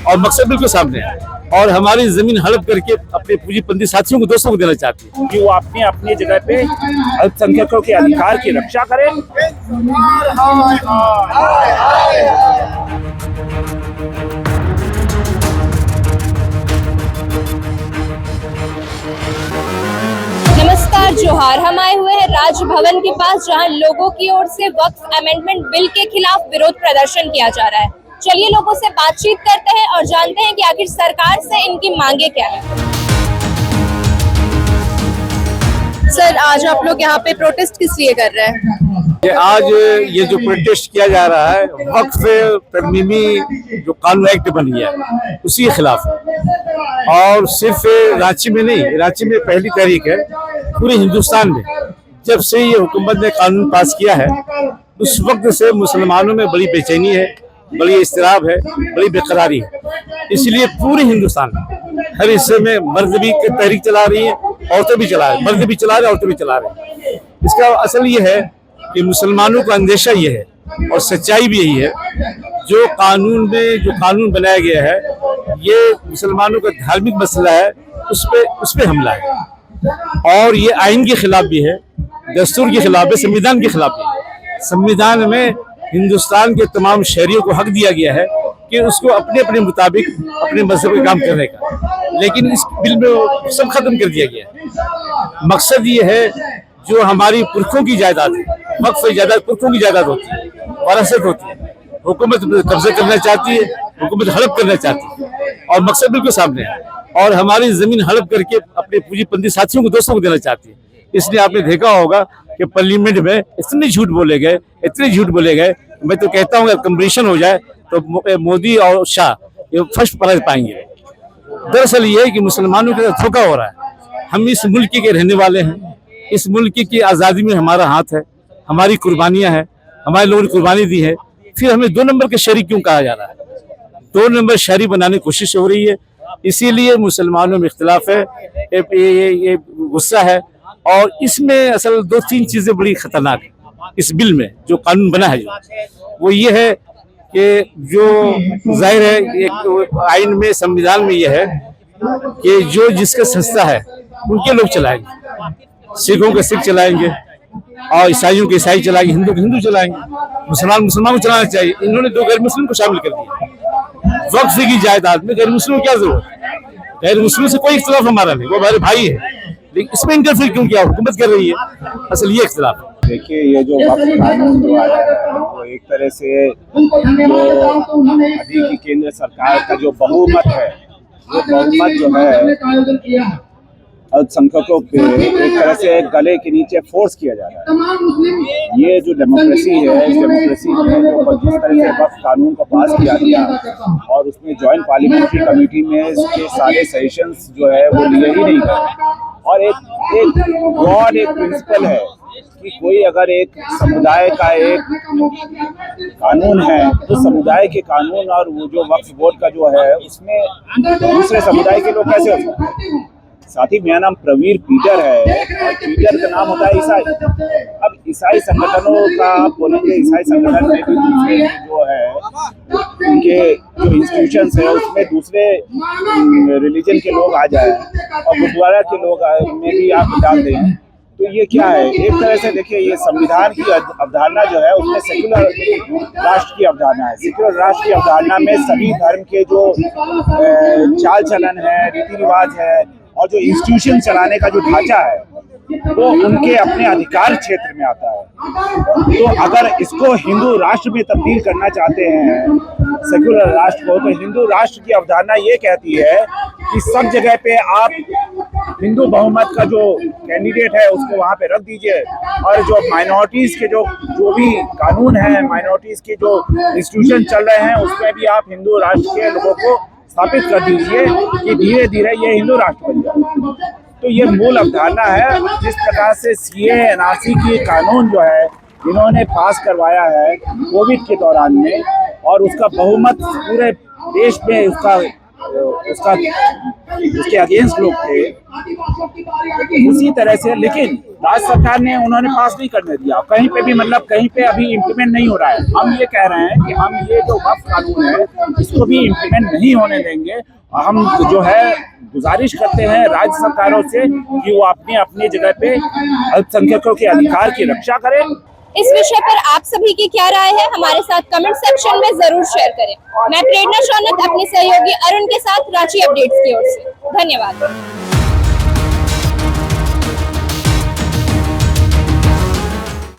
और मकसद बिल्कुल सामने है और हमारी जमीन हड़प करके अपने पूंजीपति साथियों को, दोस्तों को देना चाहती है कि वो अपनी अपनी जगह पे अल्पसंख्यकों के अधिकार की रक्षा करें। नमस्कार, जोहार। हम आए हुए हैं राजभवन के पास, जहां लोगों की ओर से वक्फ अमेंडमेंट बिल के खिलाफ विरोध प्रदर्शन किया जा रहा है। चलिए लोगों से बातचीत करते हैं और जानते हैं कि आखिर सरकार से इनकी मांगे क्या है। सर, आज आप लोग यहाँ पे प्रोटेस्ट किस लिए कर रहे हैं? आज ये जो प्रोटेस्ट किया जा रहा है वक्फ तरमीमी जो कानून एक्ट बन गया उसी के खिलाफ, और सिर्फ रांची में नहीं, रांची में पहली तारीख है पूरे हिंदुस्तान में। जब से ये हुकूमत ने कानून पास किया है उस वक्त से मुसलमानों में बड़ी बेचैनी है, बड़ी इस्तराब है, बड़ी बेकरारी है। इसलिए पूरे हिंदुस्तान में हर हिस्से में मर्द भी तहरीक चला रही है, औरतें भी चला रही, मर्द भी चला रहे, औरतें भी चला रहे। इसका असल ये है कि मुसलमानों का अंदेशा ये है और सच्चाई भी यही है, जो कानून बनाया गया है ये मुसलमानों का धार्मिक मसला है, उस पे हमला है और ये आइन के खिलाफ भी है, दस्तूर के खिलाफ है, संविधान के खिलाफ भी है। संविधान में हिंदुस्तान के तमाम शहरियों को हक दिया गया है कि उसको अपने अपने मुताबिक अपने मजहब का काम करने का, लेकिन इस बिल में सब खत्म कर दिया गया है। मकसद ये है जो हमारी पुरखों की जायदाद है, वक्फ जायदाद पुरखों की जायदाद होती है, वरासत होती है, हुकूमत कब्जा करना चाहती है, हुकूमत हड़प करना चाहती है और मकसद बिल्कुल सामने है और हमारी जमीन हड़प करके अपने पूंजीपति साथियों को, दोस्तों को देना चाहती है। इसलिए आपने देखा होगा कि पार्लियामेंट में इतने झूठ बोले गए, इतने झूठ बोले गए। मैं तो कहता हूँ अगर कंपटीशन हो जाए तो मोदी और शाह ये फर्स्ट प्राइज पाएंगे। दरअसल ये है कि मुसलमानों के साथ धोखा हो रहा है। हम इस मुल्क के रहने वाले हैं, इस मुल्क की आज़ादी में हमारा हाथ है, हमारी कुर्बानियां हैं, हमारे लोगों ने कुर्बानी दी है, फिर हमें 2 नंबर के शरीक क्यों कहा जा रहा है? 2 नंबर शहरी बनाने की कोशिश हो रही है। इसीलिए मुसलमानों में इख्तिलाफ है, ये गुस्सा है और इसमें असल 2-3 चीजें बड़ी खतरनाक है इस बिल में जो कानून बना है। वो ये है कि जो जाहिर है एक आइन में, संविधान में ये है कि जो जिसका संस्था है उनके लोग चलाएंगे, सिखों के सिख चलाएंगे और ईसाइयों के ईसाई चलाएंगे, हिंदू के हिंदू चलाएंगे, मुसलमान को चलाना चाहिए। इन्होंने 2 गैर मुस्लिम को शामिल कर दिया वक्फ की जायदाद में। गैर मुस्लिम क्या जरूरत है? गैर मुस्लिम से कोई इख्तिलाफ हमारा नहीं, वो हमारे भाई है, लेकिन इसमें इंटरफेयर क्यों किया? हुकूमत कर रही है, असल ये इख्तिलाफ है। देखिए, ये जो वक्फ कानून जो आया है वो एक तरह से जो अभी की केंद्र सरकार का जो बहुमत है, वो बहुमत जो है अल्पसंख्यकों के एक तरह से गले के नीचे फोर्स किया जा रहा है। ये जो डेमोक्रेसी है, इस डेमोक्रेसी में जो जिस तरह से वक्फ कानून को पास किया गया और उसमें जॉइंट पार्लियामेंट्री कमेटी में इसके सारे सजेशंस जो है वो लिए ही नहीं गए। और एक ब्रॉड एक प्रिंसिपल है कि कोई अगर एक समुदाय का एक कानून है तो समुदाय के कानून और वो जो वक्फ बोर्ड का जो है उसमें दूसरे समुदाय के लोग कैसे हो सकते हैं? साथ ही मेरा नाम प्रवीर पीटर है और पीटर का नाम होता है ईसाई। अब ईसाई संगठनों का आप बोलेंगे, ईसाई संगठन में भी दूसरे जो है उनके जो इंस्टीट्यूशंस है उसमें दूसरे रिलीजन के लोग आ जाए और गुरुद्वारा के लोग में भी आप डाल दें, तो ये क्या है? एक तरह से देखिए, ये संविधान की अवधारणा जो है उसमें सेक्युलर राष्ट्र की अवधारणा है। सेक्युलर राष्ट्र की अवधारणा में सभी धर्म के जो चाल चलन है, रीति रिवाज है और जो इंस्टीट्यूशन चलाने का जो ढांचा है वो उनके अपने अधिकार क्षेत्र में आता है। तो अगर इसको हिंदू राष्ट्र में तब्दील करना चाहते हैं, सेक्युलर राष्ट्र को, तो हिंदू राष्ट्र की अवधारणा ये कहती है कि सब जगह पे आप हिंदू बहुमत का जो कैंडिडेट है उसको वहाँ पे रख दीजिए और जो माइनॉरिटीज के जो भी कानून है, माइनॉरिटीज के जो इंस्टीट्यूशन चल रहे हैं उसमें भी आप हिंदू राष्ट्र के लोगों को स्थापित कर दीजिए कि धीरे धीरे ये हिंदू राष्ट्र बन जाए। तो ये मूल अवधारणा है। जिस प्रकार से सीए एनआरसी की कानून जो है इन्होंने पास करवाया है कोविड के दौरान में और उसका बहुमत पूरे देश में उसके अगेंस्ट लोग थे, उसी तरह से लेकिन राज्य सरकार ने उन्होंने पास नहीं करने दिया, कहीं पे भी मतलब कहीं पे अभी इम्प्लीमेंट नहीं हो रहा है। हम ये कह रहे हैं कि हम ये जो वक्फ कानून है इसको भी इम्प्लीमेंट नहीं होने देंगे। हम जो है गुजारिश करते हैं राज्य सरकारों से कि वो अपनी अपनी जगह पे अल्पसंख्यकों के अधिकार की रक्षा करें। इस विषय पर आप सभी की क्या राय है, हमारे साथ कमेंट सेक्शन में जरूर शेयर करें। मैं प्रेरणा शौनक अपनी सहयोगी अरुण के साथ रांची अपडेट्स की ओर से, धन्यवाद।